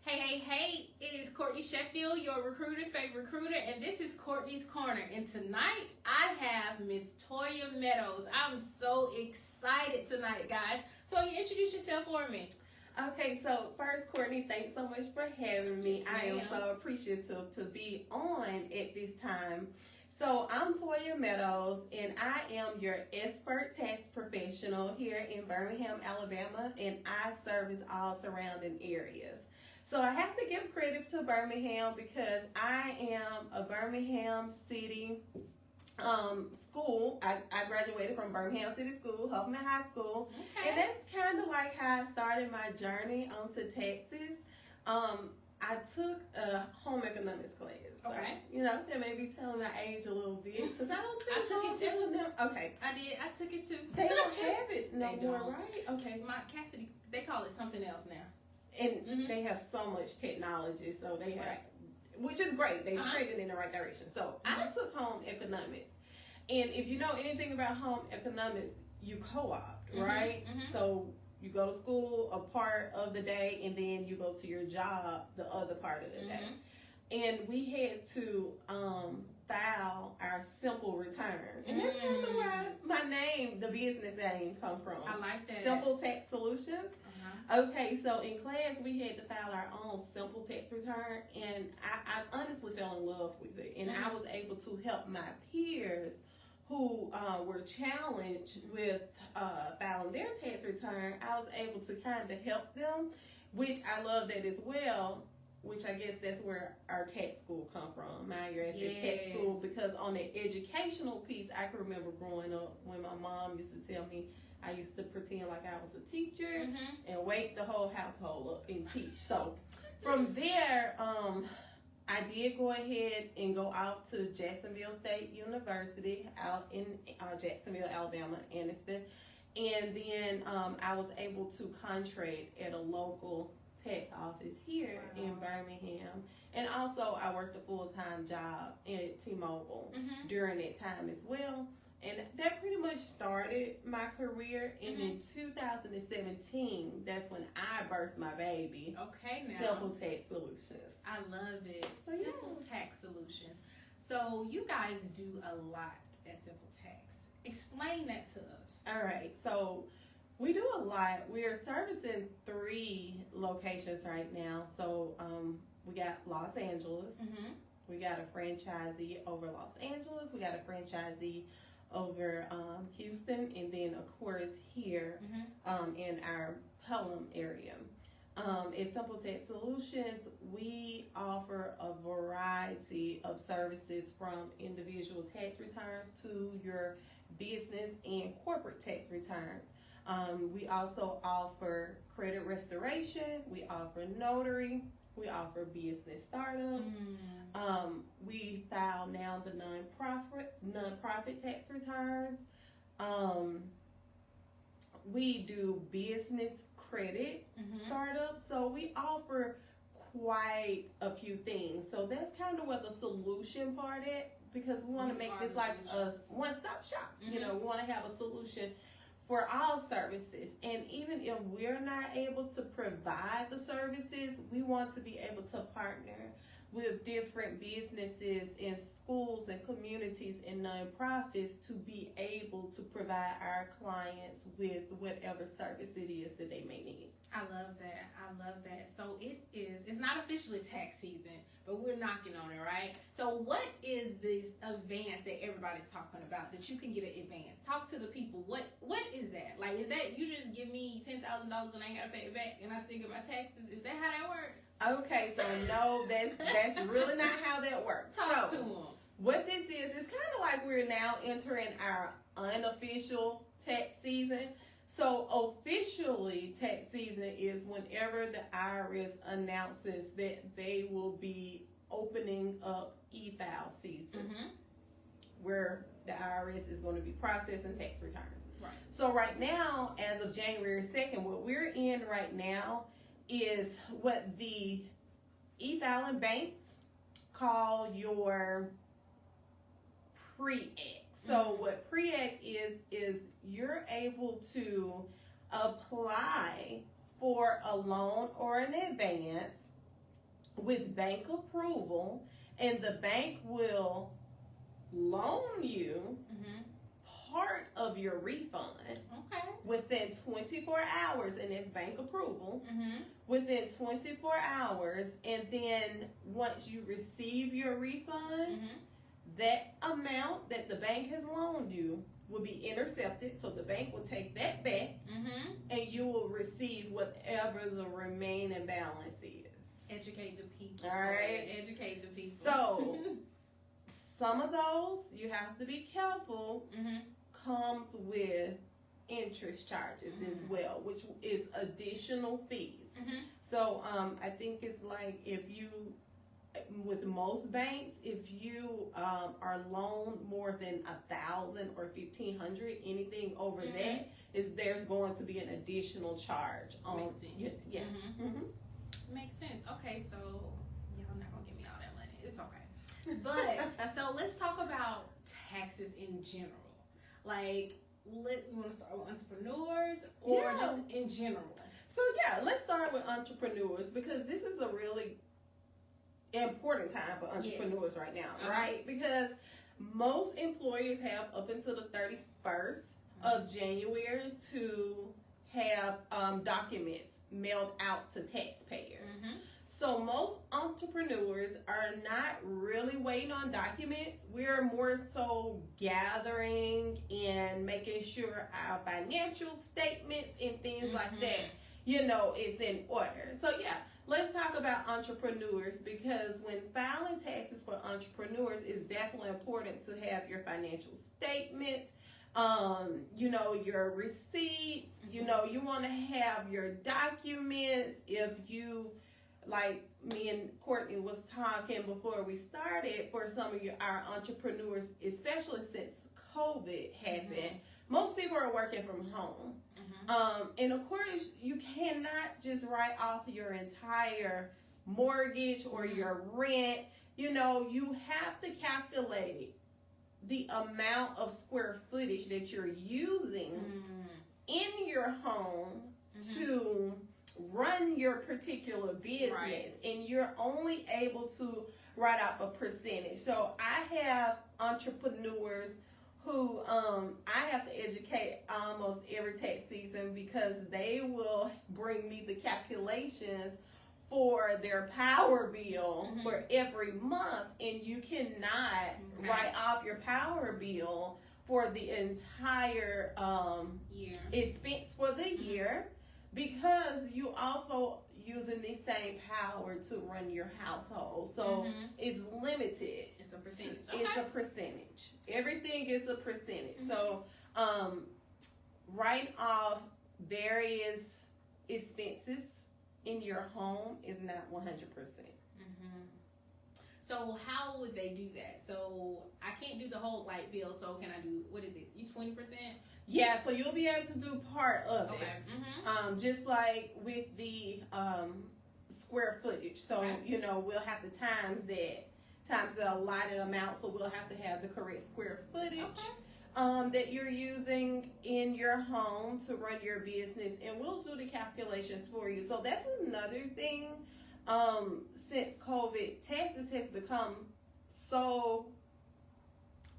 Hey, it is Courtney Sheffield, your recruiter's favorite recruiter, and this is Courtney's Corner. And tonight, I have Miss Toya Meadows. I'm so excited tonight, guys. So you introduce yourself for me. Okay, so first, Courtney, thanks so much for having me. Yes, I am so appreciative to be on at this time. So I'm Toya Meadows, and I am your expert tax professional here in Birmingham, Alabama, and I service all surrounding areas. So I have to give credit to Birmingham because I am a Birmingham City school. I graduated from Birmingham City School, Huffman High School, and that's kind of like how I started my journey onto taxes. I took a home economics class. Okay. So, that may be telling my age a little bit because I don't think I took it too. Okay. I did. I took it too. They don't have it no They more, don't. right? Okay. My Cassidy, they call it something else now. And they have so much technology, so they have, Right. which is great. They're trading in the right direction. So I took home economics, and if you know anything about home economics, you co-opt, right? So you go to school a part of the day, and then you go to your job the other part of the day. And we had to file our simple return, and that's kind of where my name, the business name, come from. I like that. Simple Tax Solutions. Okay, so in class we had to file our own simple tax return, and I honestly fell in love with it, and I was able to help my peers who were challenged with filing their tax return. I was able to kind of help them, which I love that as well, which I guess that's where our tax school come from, my USS tax school, because on the educational piece, I can remember growing up when my mom used to tell me I used to pretend like I was a teacher and wake the whole household up and teach. So from there, I did go ahead and go out to Jacksonville State University out in Jacksonville, Alabama, Anniston. And then I was able to contract at a local tax office here in Birmingham. And also I worked a full-time job at T-Mobile during that time as well. And that pretty much started my career. And in 2017, that's when I birthed my baby. Okay, now. Simple Tax Solutions. I love it. So, Simple Tax Solutions. So you guys do a lot at Simple Tax. Explain that to us. All right. So we do a lot. We're servicing 3 locations right now. So we got Los Angeles. We got a franchisee over Los Angeles. We got a franchisee over Houston, and then of course here in our Pelham area. At Simple Tax Solutions, we offer a variety of services from individual tax returns to your business and corporate tax returns. We also offer credit restoration, we offer notary, we offer business startups. We file now the nonprofit tax returns. We do business credit startups. So we offer quite a few things. So that's kind of where the solution part is, because we want to make this like a one-stop shop. We want to have a solution for all services. And even if we're not able to provide the services, we want to be able to partner with different businesses and schools and communities and nonprofits to be able to provide our clients with whatever service it is that they may need. I love that. So it's not officially tax season, but we're knocking on it, right? So what is this advance that everybody's talking about that you can get an advance? Talk to the people. What is that? Like, is that you just give me $10,000 and I ain't gotta pay it back and I still get my taxes? Is that how that works? Okay, so no, that's really not how that works. Talk to them. What this is kind of like we're now entering our unofficial tax season. So officially, tax season is whenever the IRS announces that they will be opening up e-file season, where the IRS is going to be processing tax returns. Right. So right now, as of January 2nd, what we're in right now is what the e-filing banks call your pre-act. So what pre-act is you're able to apply for a loan or an advance with bank approval, and the bank will loan you part of your refund within 24 hours, and it's bank approval within 24 hours. And then once you receive your refund, that amount that the bank has loaned you will be intercepted, so the bank will take that back, and you will receive whatever the remaining balance is. Educate the people. All right. Educate the people. So some of those, you have to be careful, comes with interest charges as well, which is additional fees. So I think it's like, if you, with most banks, if you are loaned more than 1,000 or 1,500, anything over that, there's going to be an additional charge on. Makes sense. Yeah. Makes sense. Okay, so y'all not gonna give me all that money. It's okay. But so let's talk about taxes in general. Like, you want to start with entrepreneurs or just in general? So let's start with entrepreneurs, because this is a really important time for entrepreneurs right now, right? Because most employers have up until the 31st of January to have documents mailed out to taxpayers. So most entrepreneurs are not really waiting on documents. We're more so gathering and making sure our financial statements and things like that, is in order. So let's talk about entrepreneurs, because when filing taxes for entrepreneurs, it's definitely important to have your financial statements, your receipts, you want to have your documents. If you, like me and Courtney was talking before we started, for some of our entrepreneurs, especially since COVID happened, most people are working from home. And of course, you cannot just write off your entire mortgage or your rent. You have to calculate the amount of square footage that you're using in your home to run your particular business, and you're only able to write off a percentage. So I have entrepreneurs who I have to educate almost every tax season, because they will bring me the calculations for their power bill for every month, and you cannot write off your power bill for the entire expense for the year, because you also using the same power to run your household. So it's limited. It's a percentage. It's a percentage. Everything is a percentage. So writing off various expenses in your home is not 100%. So how would they do that? So I can't do the whole light bill. So can I do, what is it? You 20%? Yeah, so you'll be able to do part of it. Just like with the square footage. So, we'll have to times the allotted amount. So we'll have to have the correct square footage that you're using in your home to run your business. And we'll do the calculations for you. So that's another thing. Since COVID, taxes has become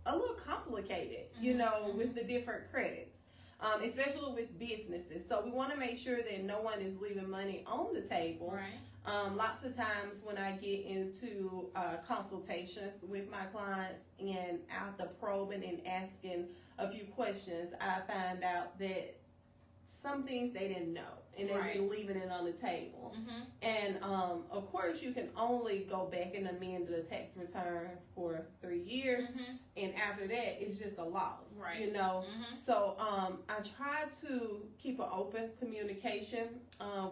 a little complicated, with the different credits, especially with businesses. So we want to make sure that no one is leaving money on the table. Lots of times when I get into consultations with my clients, and after probing and asking a few questions, I find out that some things they didn't know, and they've been leaving it on the table. And of course, you can only go back and amend the tax return for 3 years, and after that, it's just a loss. So I try to keep an open communication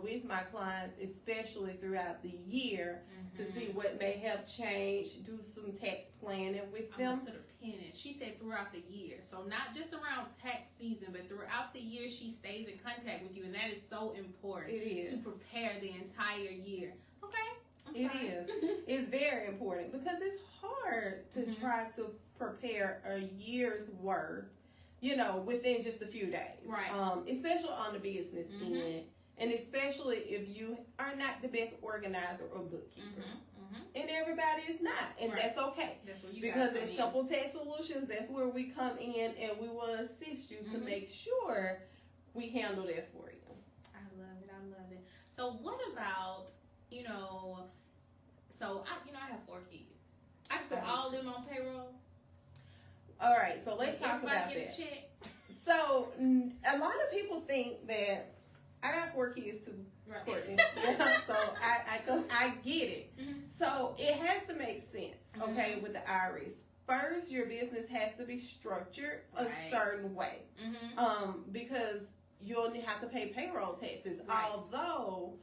with my clients, especially throughout the year, to see what may have changed. Do some tax planning with them. Put a pin in. She said throughout the year, so not just around tax season, but throughout the year she stays in contact with you, and that is so important. It is to prepare the entire year. It is. It's very important, because it's hard to try to prepare a year's worth, within just a few days. Especially on the business end. And especially if you are not the best organizer or bookkeeper. And everybody is not. And that's okay. That's where you because at Simple Tax Solutions, that's where we come in and we will assist you to make sure we handle that for you. I love it. I love it. So what about, I have 4 kids. I put all of them on payroll. All right, so let's talk about get that. A check? So a lot of people think that I got 4 kids too, Courtney. So I get it. So it has to make sense, okay, with the IRS. First, your business has to be structured a certain way, because you'll have to pay payroll taxes. Although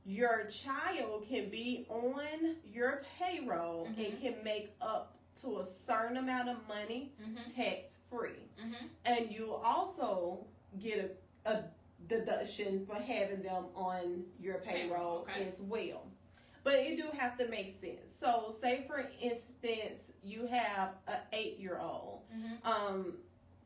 your child can be on your payroll and can make up to a certain amount of money tax free, and you'll also get a deduction for having them on your payroll as well. But it do have to make sense. So say for instance you have an 8-year-old. An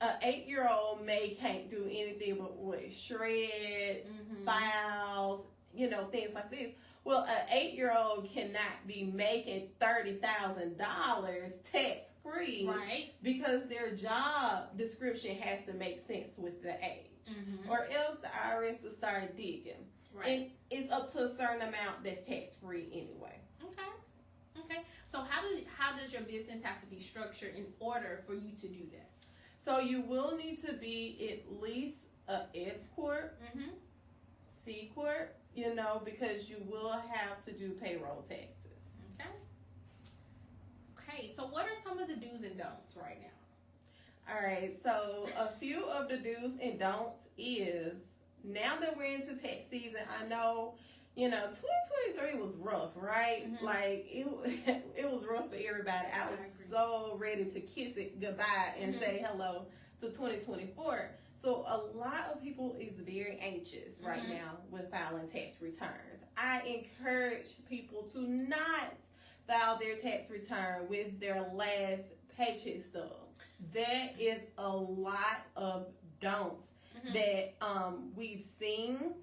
8-year-old can't do anything but shred, files, things like this. Well, an 8-year-old cannot be making $30,000 tax free, because their job description has to make sense with the age. Or else the IRS will start digging. And it's up to a certain amount that's tax free anyway. Okay. So how does your business have to be structured in order for you to do that? So you will need to be at least a S corp, C corp, because you will have to do payroll taxes. Okay. So what are some of the do's and don'ts right now? All right, so a few of the do's and don'ts is, now that we're into tax season, I know, 2023 was rough, right? Like, it was rough for everybody. I was so ready to kiss it goodbye and say hello to 2024. So a lot of people is very anxious right now with filing tax returns. I encourage people to not file their tax return with their last paycheck stub. That is a lot of don'ts that we've seen.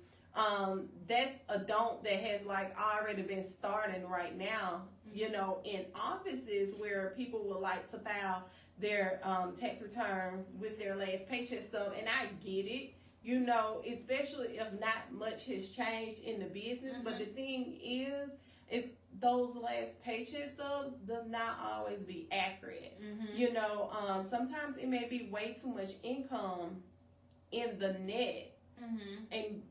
That's a don't that has already been starting right now, in offices where people would like to file their tax return with their last paycheck stub. And I get it, especially if not much has changed in the business. But the thing is those last paycheck stubs does not always be accurate. Sometimes it may be way too much income in the net, and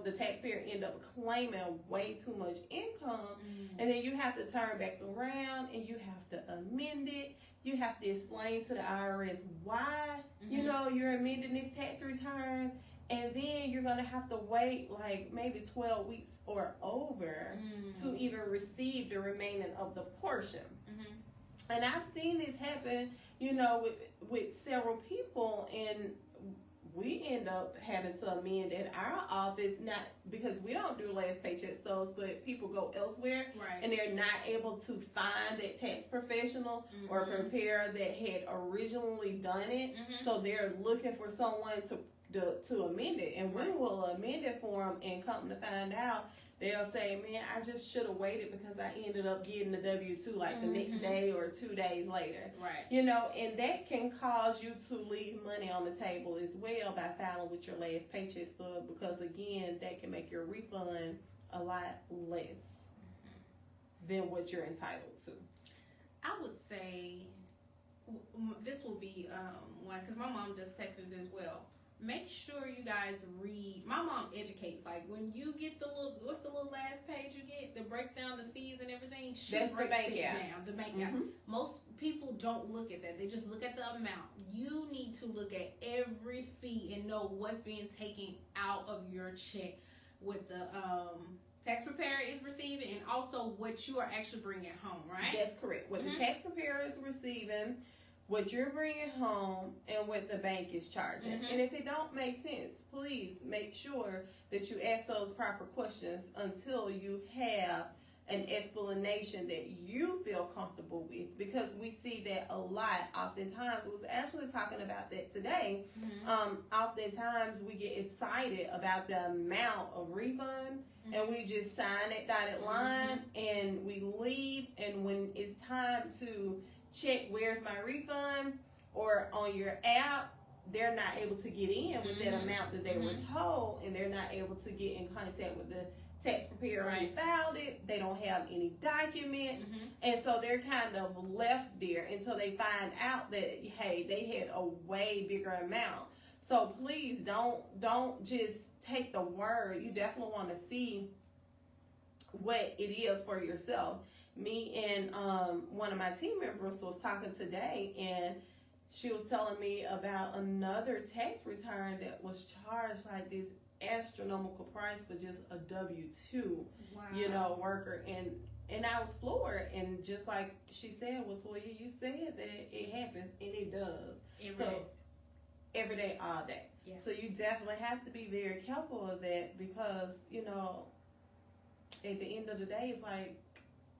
the taxpayer end up claiming way too much income, and then you have to turn back around and you have to amend it. You have to explain to the IRS why you're amending this tax return, and then you're gonna have to wait maybe 12 weeks or over to even receive the remaining of the portion. And I've seen this happen, with several people, and we end up having to amend at our office, not because we don't do last paycheck stubs, but people go elsewhere and they're not able to find that tax professional or preparer that had originally done it. So they're looking for someone to amend it, and we will amend it for them, and come to find out, they'll say, man, I just should have waited because I ended up getting the W-2 the next day or 2 days later. And that can cause you to leave money on the table as well by filing with your last paycheck stub, because again, that can make your refund a lot less than what you're entitled to. I would say this will be one, because my mom does taxes as well. Make sure you guys read. My mom educates. When you get what's the little last page you get that breaks down the fees and everything? That's breaks the bank it down. The bank app. Most people don't look at that. They just look at the amount. You need to look at every fee and know what's being taken out of your check, with the tax preparer is receiving, and also what you are actually bringing home, right? That's correct. What the tax preparer is receiving, what you're bringing home, and what the bank is charging. And if it don't make sense, please make sure that you ask those proper questions until you have an explanation that you feel comfortable with, because we see that a lot. Oftentimes, I was actually talking about that today. Oftentimes we get excited about the amount of refund, and we just sign that dotted line and we leave, and when it's time to check where's my refund, or on your app, they're not able to get in with that amount that they were told, and they're not able to get in contact with the tax preparer who filed it. They don't have any documents, and so they're kind of left there until they find out that, hey, they had a way bigger amount. So please don't just take the word. You definitely want to see what it is for yourself. Me and one of my team members was talking today, and she was telling me about another tax return that was charged like this astronomical price for just a W-2, worker, and I was floored. And just like she said, well, Toya, you said that it happens, and it does. Every day, all day. Yeah. So you definitely have to be very careful of that, because at the end of the day, it's like,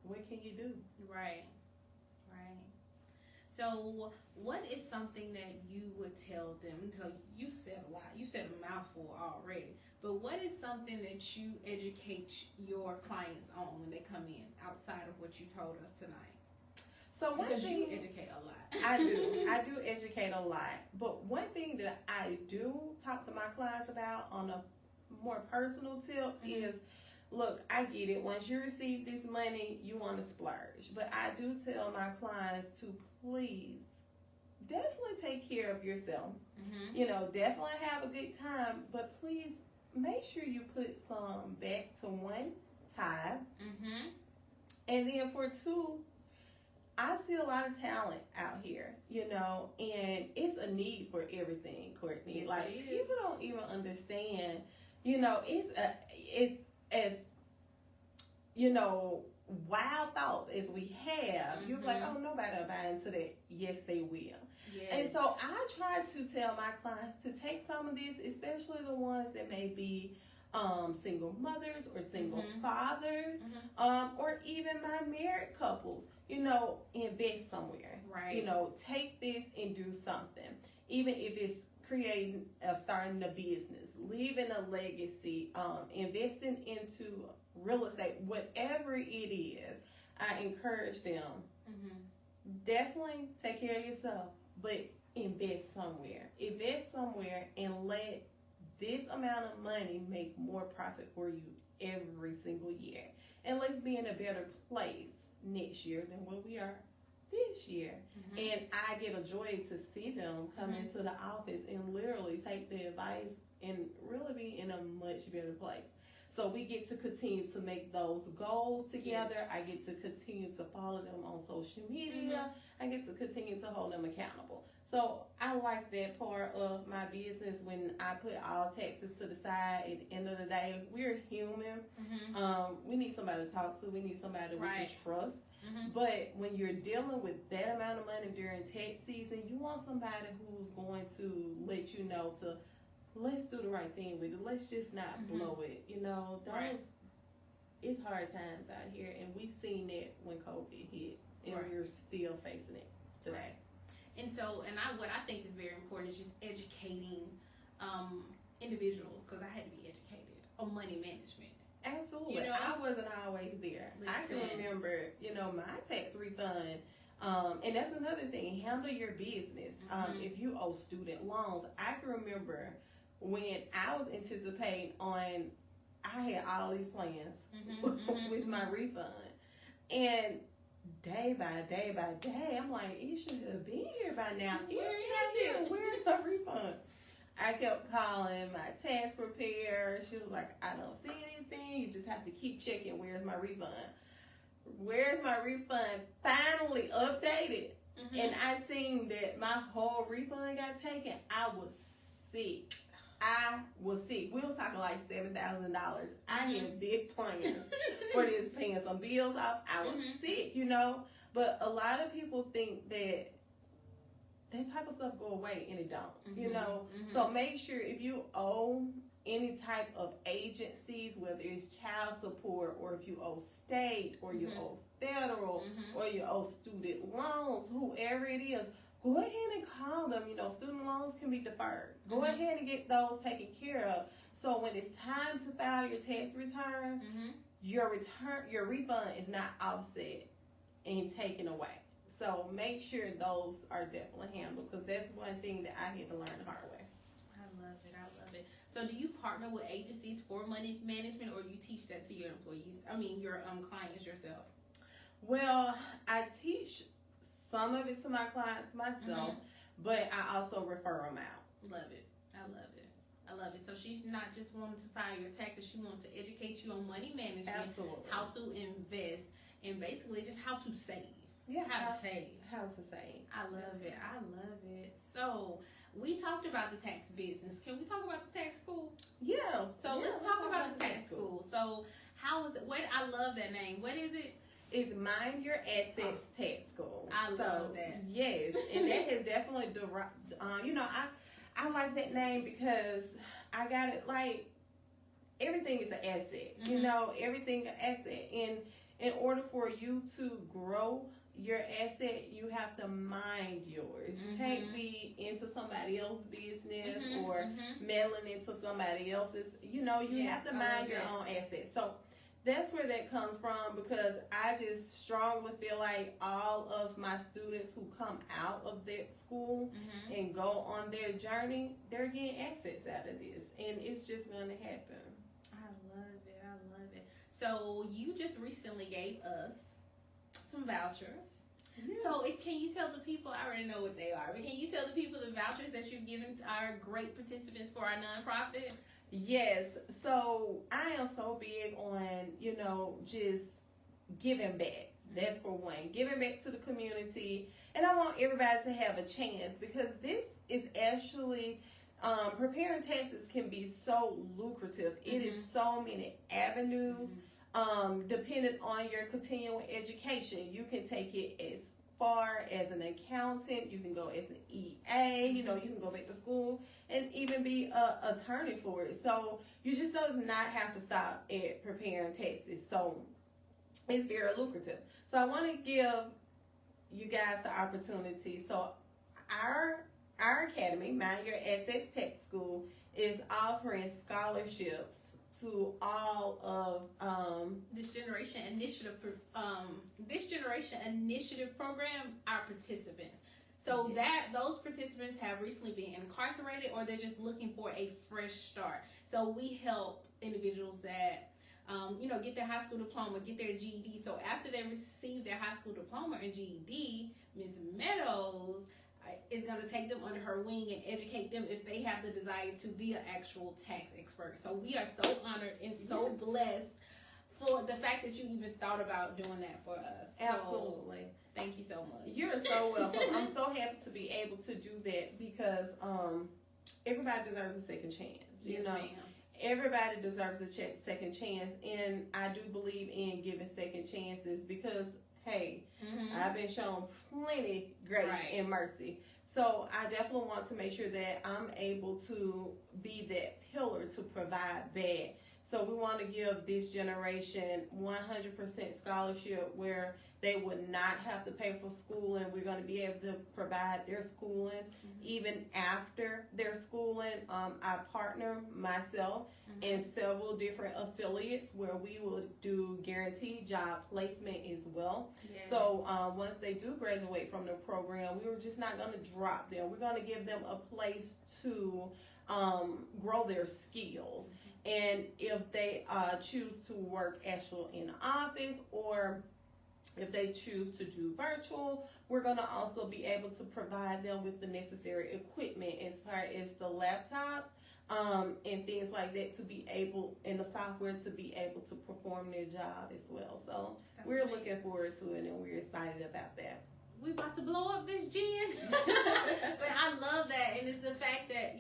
what can you do? Right. So what is something that you would tell them? So you said a lot. You said a mouthful already. But what is something that you educate your clients on when they come in, outside of what you told us tonight? So because you educate a lot. I do educate a lot. But one thing that I do talk to my clients about on a more personal tip is, look, I get it. Once you receive this money, you want to splurge. But I do tell my clients to please definitely take care of yourself. Definitely have a good time. But please make sure you put some back to one tithe. And then for two, I see a lot of talent out here, and it's a need for everything, Courtney. Yes, people don't even understand, it's as, wild thoughts as we have. You're like, oh, nobody will buy into that. Yes, they will. Yes. And so I try to tell my clients to take some of this, especially the ones that may be single mothers or single fathers, or even my married couples, invest somewhere. Right. Take this and do something. Even if it's starting a business, leaving a legacy, investing into real estate, whatever it is, I encourage them. Definitely take care of yourself, but invest somewhere. Invest somewhere and let this amount of money make more profit for you every single year. And let's be in a better place next year than what we are this year. And I get a joy to see them come into the office and literally take the advice and really be in a much better place. So we get to continue to make those goals together. Yes. I get to continue to follow them on social media. I get to continue to hold them accountable. So I like that part of my business, when I put all taxes to the side. At the end of the day, we're human. We need somebody to talk to. We need somebody we can trust. But when you're dealing with that amount of money during tax season, you want somebody who's going to let you know to, let's do the right thing with it. Let's just not blow it. It's hard times out here, and we've seen that when COVID hit, and we're still facing it today. And so, what I think is very important is just educating individuals, because I had to be educated on money management. Absolutely. I wasn't always there. Listen. I can remember, my tax refund. And that's another thing. Handle your business. If you owe student loans, I can remember when I was anticipating I had all these plans with my refund. And day by day by day, I'm like, it should have been here by now. Where's my refund? I kept calling my tax preparer. She was like, I don't see anything. You just have to keep checking. Where's my refund? Where's my refund? Finally updated. And I seen that my whole refund got taken. I was sick. We was talking like $7,000. I had big plans for this, paying some bills off. I was sick, But a lot of people think that type of stuff go away, and it don't, So make sure if you owe any type of agencies, whether it's child support or if you owe state or you owe federal or you owe student loans, whoever it is, go ahead and call them. You know, student loans can be deferred. Go ahead and get those taken care of. So when it's time to file your tax return, your refund is not offset and taken away. So make sure those are definitely handled, because that's one thing that I had to learn the hard way. I love it. I love it. So do you partner with agencies for money management, or you teach that to your employees? I mean, your clients yourself? Well, I teach some of it to my clients myself, but I also refer them out. Love it. I love it. I love it. So she's not just wanting to file your taxes, she wants to educate you on money management, Absolutely. how to invest, and basically just how to save. Yeah, how to save. How to save. I love it. I love it. So we talked about the tax business. Can we talk about the tax school? Yeah. So let's talk about the tax school. So how is it? What, I love that name. What is it? It's Mind Your Assets Tax School. I love that. Yes, and that has definitely you know, I like that name because I got it, like, everything is an asset. You know, everything an asset. And in order for you to grow your asset, you have to mind yours. You can't be into somebody else's business or meddling into somebody else's. You know, you have to mind your own assets. So that's where that comes from, because I just strongly feel like all of my students who come out of that school and go on their journey, they're getting assets out of this, and it's just going to happen. I love it. I love it. So you just recently gave us some vouchers. Yeah. So can you tell the people, I already know what they are, but can you tell the people the vouchers that you've given our great participants for our nonprofit? Yes, so I am so big on, you know, just giving back. That's for one. Giving back to the community. And I want everybody to have a chance, because this is actually, preparing taxes can be so lucrative. It is so many avenues, depending on your continuing education. You can take it as far as an accountant, you can go as an EA, you know, you can go back to school and even be an attorney for it. So you just do not have to stop at preparing taxes. So it's very lucrative. So I want to give you guys the opportunity. So our academy, Mind Your Assets Tax School, is offering scholarships to all of this generation initiative program, our participants. So those participants have recently been incarcerated, or they're just looking for a fresh start. So we help individuals that get their high school diploma, get their GED. So after they receive their high school diploma and GED, Ms. Meadows is going to take them under her wing and educate them if they have the desire to be an actual tax expert. So we are so honored and so blessed for the fact that you even thought about doing that for us. Absolutely. So, thank you so much. You're so welcome. I'm so happy to be able to do that, because everybody deserves a second chance. Yes, you know, ma'am. Everybody deserves a second chance, and I do believe in giving second chances, because hey, I've been shown plenty grace and mercy. So I definitely want to make sure that I'm able to be that pillar to provide back. So we want to give this generation 100% scholarship, where they would not have to pay for schooling. We're going to be able to provide their schooling even after their schooling. I partner myself in several different affiliates where we will do guaranteed job placement as well. Yes. So once they do graduate from the program, we were just not going to drop them. We're going to give them a place to grow their skills. And if they choose to work actual in the office, or if they choose to do virtual, we're going to also be able to provide them with the necessary equipment, as far as the laptops and things like that, to be able, and the software to be able to perform their job as well. So we're looking forward to it, and we're excited about that. We about to blow up this gym. But I love that, and it's the fact that,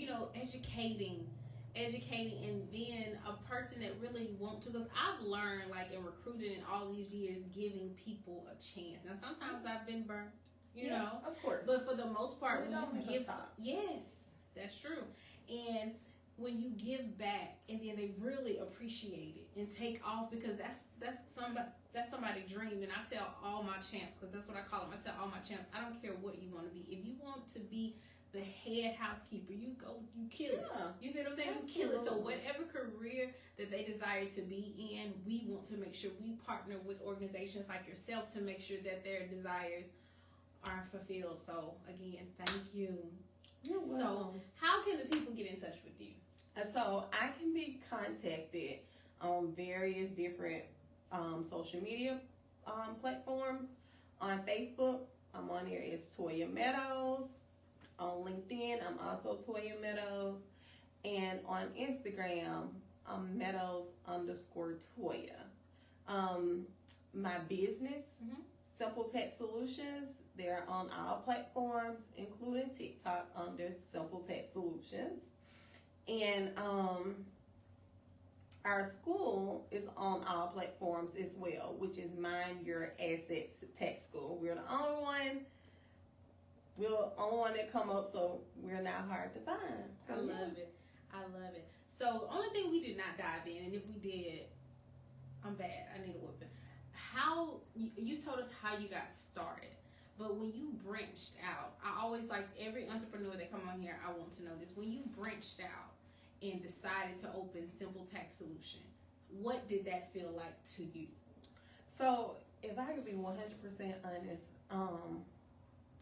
educating and being a person that really wants to, because I've learned, like, in recruiting in all these years, giving people a chance. Now sometimes I've been burnt, you know, of course, but for the most part, when you give, stop. Yes, that's true. And when you give back and then they really appreciate it and take off, because that's somebody's dream. And I tell all my champs, because that's what I call them. I tell all my champs, I don't care what you want to be. If you want to be the head housekeeper, you kill it. You see what I'm saying? Absolutely. You kill it. So whatever career that they desire to be in, we want to make sure we partner with organizations like yourself to make sure that their desires are fulfilled. So again, thank you. You're welcome. So how can the people get in touch with you? So I can be contacted on various different social media platforms. On Facebook, I'm on there as Toya Meadows. On LinkedIn, I'm also Toya Meadows. And on Instagram, I'm Meadows_Toya. My business, Simple Tech Solutions, they're on all platforms, including TikTok, under Simple Tech Solutions. And our school is on all platforms as well, which is Mind Your Assets Tech School. We're the only one. We're the only one that come up, so we're not hard to find. So, I love it. I love it. So, only thing we did not dive in, and if we did, I'm bad. I need a whooping. How you told us how you got started, but when you branched out, I always like every entrepreneur that come on here. I want to know this. When you branched out and decided to open Simple Tax Solution, what did that feel like to you? So, if I could be 100% honest,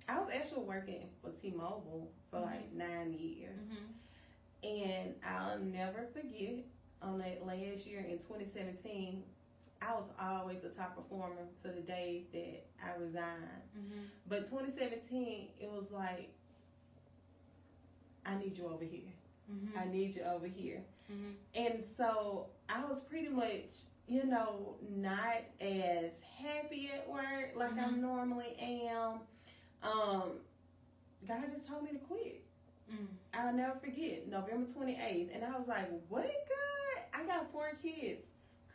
I was actually working for T-Mobile for like 9 years. And I'll never forget, on that last year in 2017, I was always a top performer to the day that I resigned. But 2017, it was like, I need you over here. I need you over here. And so I was pretty much, not as happy at work like I normally am. God just told me to quit. I'll never forget, November 28th. And I was like, what, God? I got 4 kids.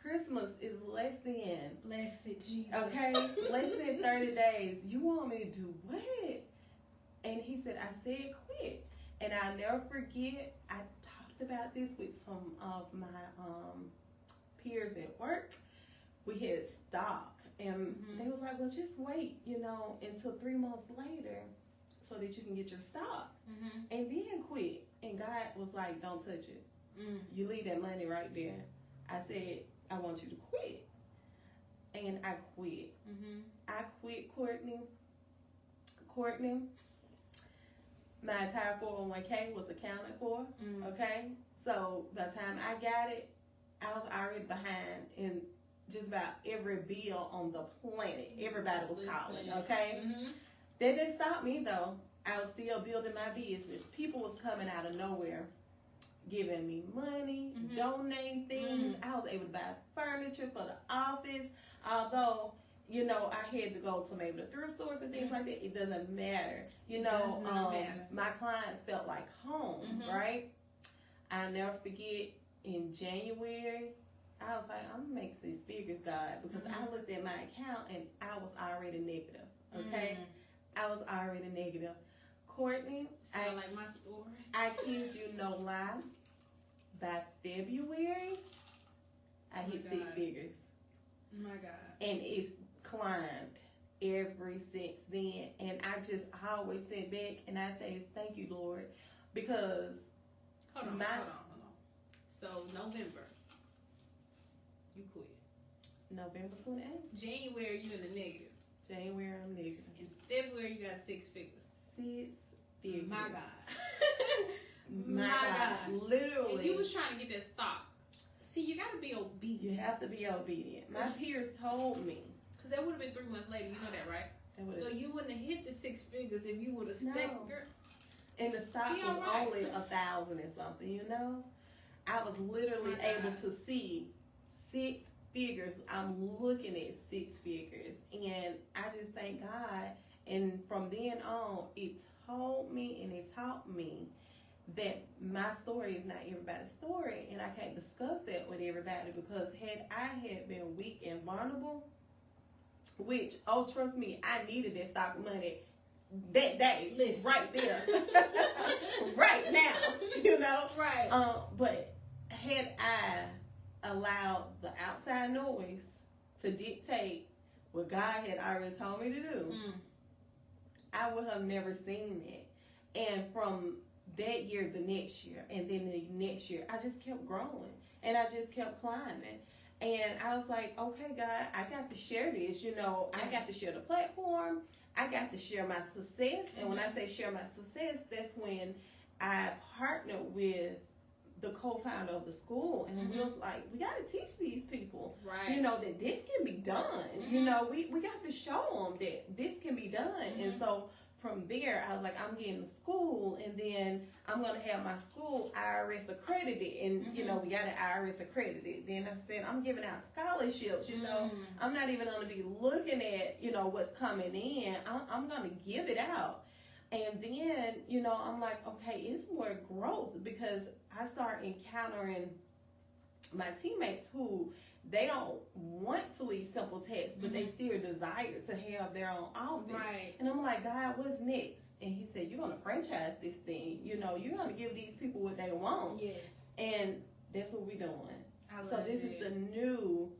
Christmas is less than. Blessed Jesus. Okay? Less than 30 days. You want me to do what? And he said, I said quit. And I'll never forget, I talked about this with some of my peers at work. We had stock. And they was like, well, just wait, until 3 months later so that you can get your stock. And then quit. And God was like, don't touch it. You leave that money right there. I said, I want you to quit. And I quit. I quit, Courtney. My entire 401k was accounted for. Okay? So by the time I got it, I was already behind in just about every bill on the planet. Everybody was calling, okay? That didn't stop me, though. I was still building my business. People was coming out of nowhere, giving me money, donating things. I was able to buy furniture for the office. Although, I had to go to maybe the thrift stores and things like that. It doesn't matter. My clients felt like home, right? I'll never forget, in January, I was like, I'm going to make 6 figures, God, because I looked at my account and I was already negative, okay? I was already negative. Courtney, sound like my story. I kid you no lie. By February, I hit 6 figures. My God. And it's climbed ever since then. And I always sit back and I say, thank you, Lord, because Hold on. So, November, you quit. November 28th. January, you in the negative. January, I'm negative. In February, you got 6 figures. 6 figures. My God. My God. Literally. And you was trying to get that stock. See, you got to be obedient. You have to be obedient. My peers told me. Because that would have been 3 months later. You know that, right? So you wouldn't have hit the 6 figures if you would have stuck. No. And the stock was only 1,000 and something, I was literally able to see 6 figures. I'm looking at 6 figures. And I just thank God. And from then on, it told me and it taught me that my story is not everybody's story. And I can't discuss that with everybody, because had I had been weak and vulnerable, which, trust me, I needed that stock money that day, Listen. right there, right now, Right. But had I allowed the outside noise to dictate what God had already told me to do, I would have never seen that. And from that year, the next year, and then the next year, I just kept growing, and I just kept climbing. And I was like, okay, God, I got to share this. I got to share the platform. I got to share my success. And when I say share my success, that's when I partnered with the co-founder of the school. And we was like, we got to teach these people, right. That this can be done. We got to show them that this can be done. And so from there, I was like, I'm getting to school, and then I'm going to have my school IRS accredited. And, we got it IRS accredited. Then I said, I'm giving out scholarships, I'm not even going to be looking at, what's coming in. I'm going to give it out. And then, I'm like, okay, it's more growth, because I start encountering my teammates who they don't want to leave Simple Text, but they still desire to have their own office. Right. And I'm like, God, what's next? And he said, you're going to franchise this thing. You're going to give these people what they want. Yes. And that's what we're doing. So this is the new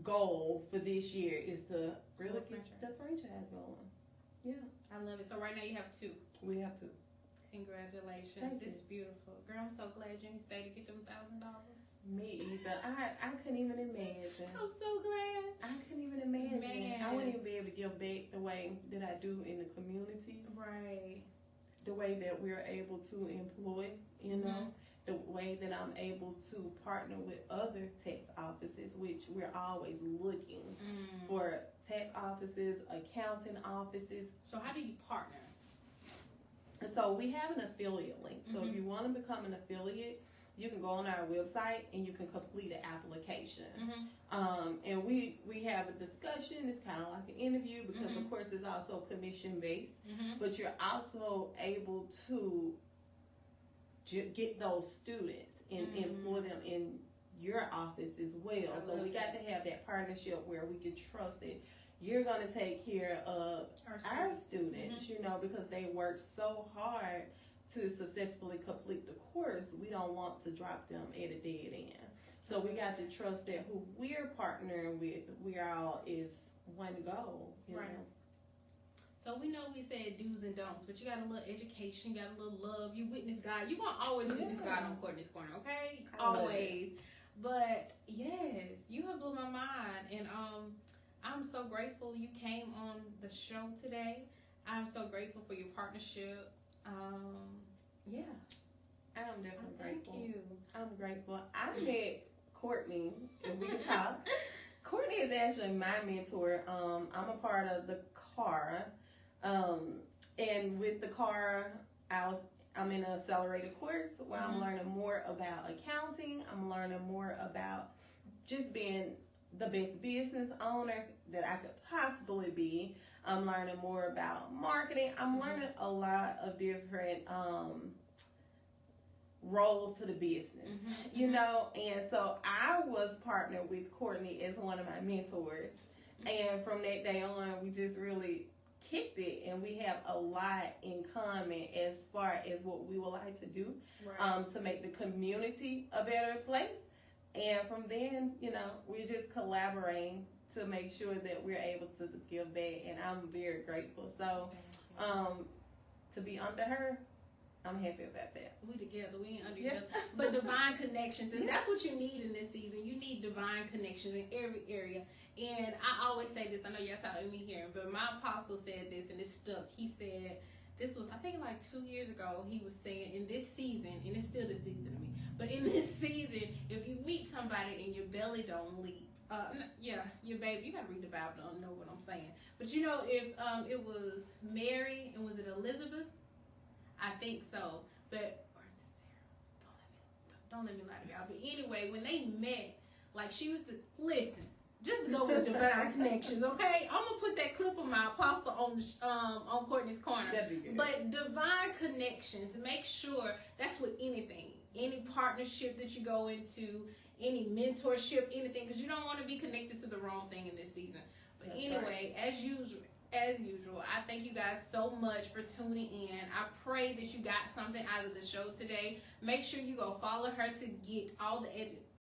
goal for this year, is to really get the franchise going. Yeah. I love it. So right now you have 2. We have to. Congratulations. Thank It's you. beautiful. Girl, I'm so glad you didn't stay to get them $1,000. Me either. I couldn't even imagine. I'm so glad. I couldn't even imagine. Man. I wouldn't even be able to give back the way that I do in the communities. Right. The way that we're able to employ, the way that I'm able to partner with other tax offices, which we're always looking for tax offices, accounting offices. So how do you partner? And so we have an affiliate link. So if you want to become an affiliate, you can go on our website and you can complete an application. And we have a discussion. It's kind of like an interview, because of course it's also commission based, but you're also able to get those students and employ them in your office as well. So we got to have that partnership where we can trust that you're going to take care of our students, because they work so hard to successfully complete the course. We don't want to drop them at a dead end. So we got to trust that who we're partnering with, we all is one goal, you know. So we know we said do's and don'ts, but you got a little education, you got a little love, you witness God. You're going to always witness God on Korner's Corner, okay? Always. But yes, you have blew my mind. And I'm so grateful you came on the show today. I'm so grateful for your partnership. Yeah. I'm definitely grateful. Thank you. I'm grateful. I met Courtney, if we can talk. Courtney is actually my mentor. I'm a part of the CAR. And with the CAR, I'm in an accelerated course where I'm learning more about accounting. I'm learning more about just being the best business owner that I could possibly be. I'm learning more about marketing. I'm learning a lot of different roles to the business, and so I was partnered with Courtney as one of my mentors. And from that day on, we just really kicked it, and we have a lot in common as far as what we would like to do to make the community a better place. And from then, we're just collaborating to make sure that we're able to give back, and I'm very grateful. So, to be under her, I'm happy about that. We together, we ain't under each other. But divine connections, and that's what you need in this season. You need divine connections in every area. And I always say this, I know y'all tired of me hearing, but my apostle said this, and it stuck. He said, this was, I think like 2 years ago, he was saying, in this season, and it's still the season to me, but in this season, if you meet somebody and your belly don't leap, your baby, you gotta read the Bible to know what I'm saying. But if it was Mary, and was it Elizabeth? I think so. But, or is it Sarah? Don't let me lie to y'all. But anyway, when they met, like she was to, listen, just go with divine connections, okay? I'm gonna put that clip of my apostle on Courtney's Corner. But divine connections, make sure that's with anything, any partnership that you go into, any mentorship, anything, because you don't want to be connected to the wrong thing in this season. But anyway, as usual, as usual, I thank you guys so much for tuning in. I pray that you got something out of the show today. Make sure you go follow her to get all the